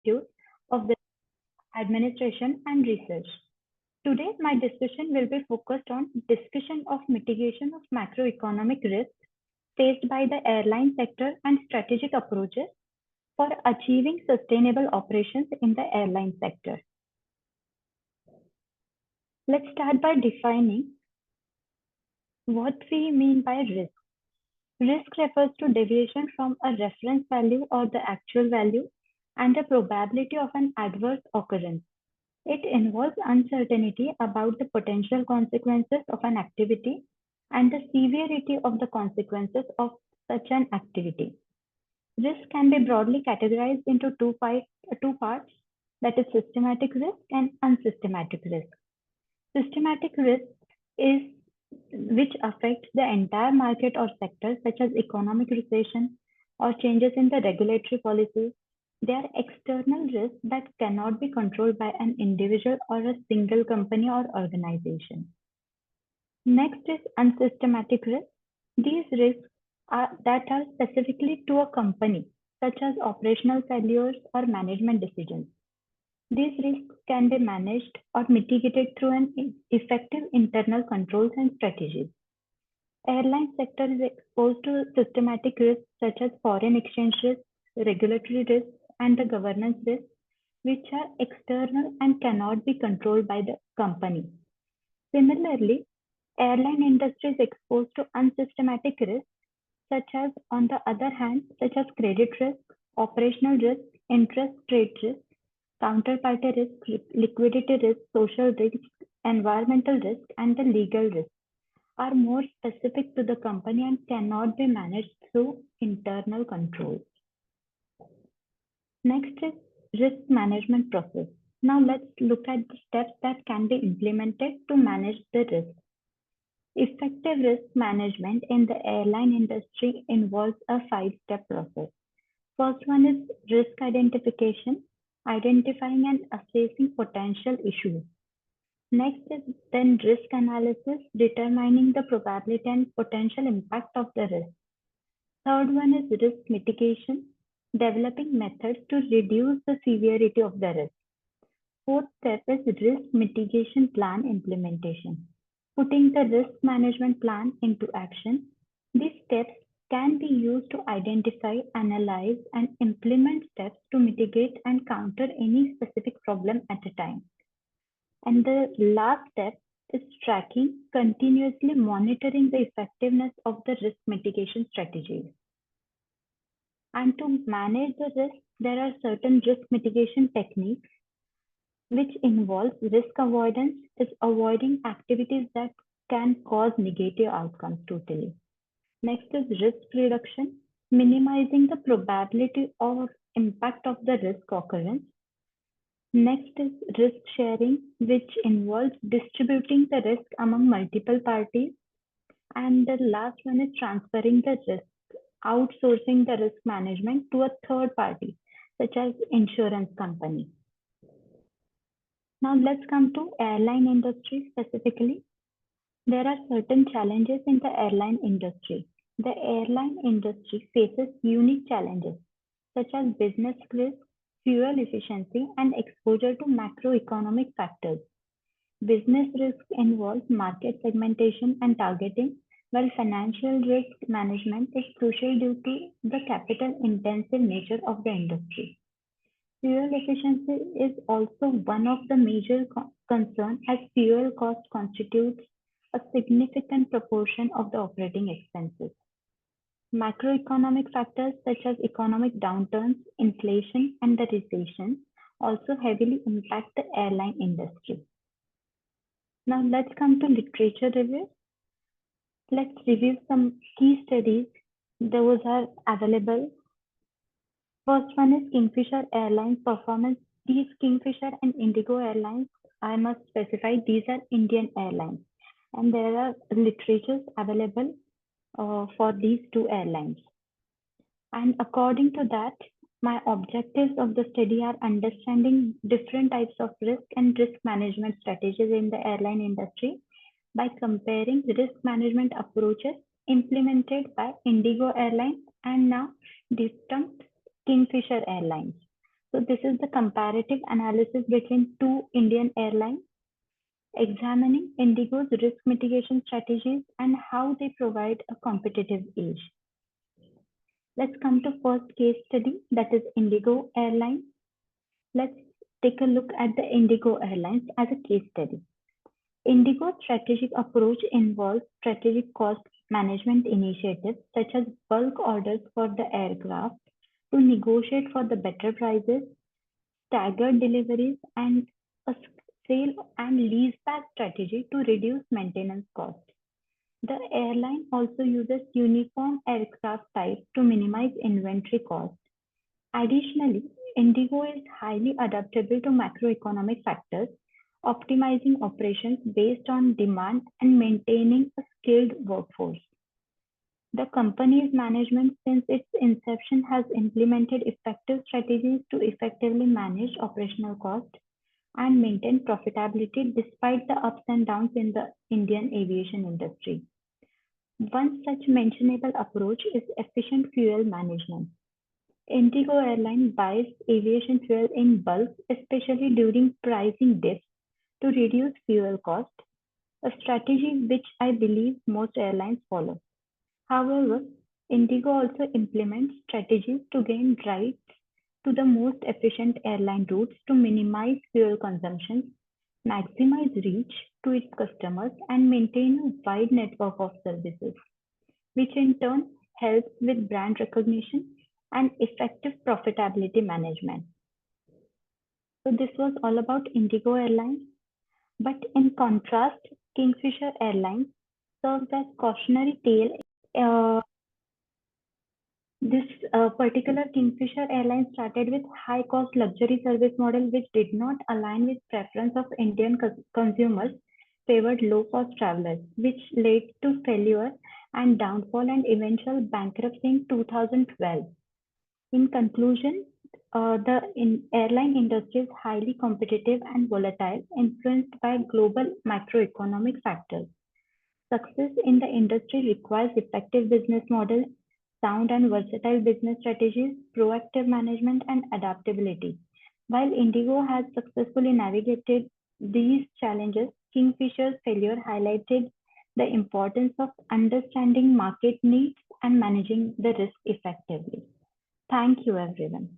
Institute of the Administration and Research. Today, my discussion will be focused on discussion of mitigation of macroeconomic risks faced by the airline sector and strategic approaches for achieving sustainable operations in the airline sector. Let's start by defining what we mean by risk. Risk refers to deviation from a reference value or the actual value and the probability of an adverse occurrence. It involves uncertainty about the potential consequences of an activity and the severity of the consequences of such an activity. Risk can be broadly categorized into two parts, that is systematic risk and unsystematic risk. Systematic risk is which affects the entire market or sector, such as economic recession or changes in the regulatory policies. They are external risks that cannot be controlled by an individual or a single company or organization. Next is unsystematic risk. These risks that are specifically to a company, such as operational failures or management decisions. These risks can be managed or mitigated through an effective internal controls and strategies. Airline sector is exposed to systematic risks such as foreign exchange risks, regulatory risks, and the governance risks, which are external and cannot be controlled by the company. Similarly, airline industry is exposed to unsystematic risks, such as, on the other hand, such as credit risk, operational risk, interest rate risk, counterparty risk, liquidity risk, social risk, environmental risk, and the legal risk are more specific to the company and cannot be managed through internal controls. Next is risk management process. Now let's look at the steps that can be implemented to manage the risk. Effective risk management in the airline industry involves a 5-step process. First one is risk identification, identifying and assessing potential issues. Next is then risk analysis, determining the probability and potential impact of the risk. Third one is risk mitigation, developing methods to reduce the severity of the risk. Fourth step is risk mitigation plan implementation, putting the risk management plan into action. These steps can be used to identify, analyze, and implement steps to mitigate and counter any specific problem at a time. And the last step is tracking, continuously monitoring the effectiveness of the risk mitigation strategies. And to manage the risk, there are certain risk mitigation techniques which involve risk avoidance, is avoiding activities that can cause negative outcomes totally. Next is risk reduction, minimizing the probability or impact of the risk occurrence. Next is risk sharing, which involves distributing the risk among multiple parties. And the last one is transferring the risk, outsourcing the risk management to a third party, such as insurance company. Now let's come to airline industry specifically. There are certain challenges in the airline industry. The airline industry faces unique challenges such as business risk, fuel efficiency, and exposure to macroeconomic factors. Business risk involves market segmentation and targeting, while financial risk management is crucial due to the capital-intensive nature of the industry. Fuel efficiency is also one of the major concerns as fuel cost constitutes a significant proportion of the operating expenses. Macroeconomic factors such as economic downturns, inflation, and the recession also heavily impact the airline industry. Now let's come to literature review. Let's review some key studies. Those are available. First one is Kingfisher Airlines performance. These Kingfisher and Indigo Airlines, I must specify, these are Indian airlines. And there are literatures available for these two airlines. And according to that, my objectives of the study are understanding different types of risk and risk management strategies in the airline industry by comparing risk management approaches implemented by Indigo Airlines and now defunct Kingfisher Airlines. So this is the comparative analysis between two Indian airlines, examining Indigo's risk mitigation strategies and how they provide a competitive edge. Let's come to first case study, that is Indigo Airlines. Let's take a look at the Indigo Airlines as a case study. Indigo's strategic approach involves strategic cost management initiatives such as bulk orders for the aircraft to negotiate for the better prices, staggered deliveries, and a sale and leaseback strategy to reduce maintenance costs. The airline also uses uniform aircraft types to minimize inventory costs. Additionally, Indigo is highly adaptable to macroeconomic factors, optimizing operations based on demand and maintaining a skilled workforce. The company's management since its inception has implemented effective strategies to effectively manage operational costs and maintain profitability despite the ups and downs in the Indian aviation industry. One such mentionable approach is efficient fuel management. Indigo Airlines buys aviation fuel in bulk, especially during pricing dips, to reduce fuel cost, a strategy which I believe most airlines follow. However, Indigo also implements strategies to gain rights to the most efficient airline routes to minimize fuel consumption, maximize reach to its customers, and maintain a wide network of services, which in turn helps with brand recognition and effective profitability management. So this was all about Indigo Airlines. But in contrast, Kingfisher Airlines serves as cautionary tale. This particular Kingfisher Airlines started with high-cost luxury service model which did not align with preference of Indian consumers, favored low-cost travelers, which led to failure and downfall and eventual bankruptcy in 2012. In conclusion, the airline industry is highly competitive and volatile, influenced by global macroeconomic factors. Success in the industry requires effective business models, sound and versatile business strategies, proactive management, and adaptability. While Indigo has successfully navigated these challenges, Kingfisher's failure highlighted the importance of understanding market needs and managing the risk effectively. Thank you, everyone.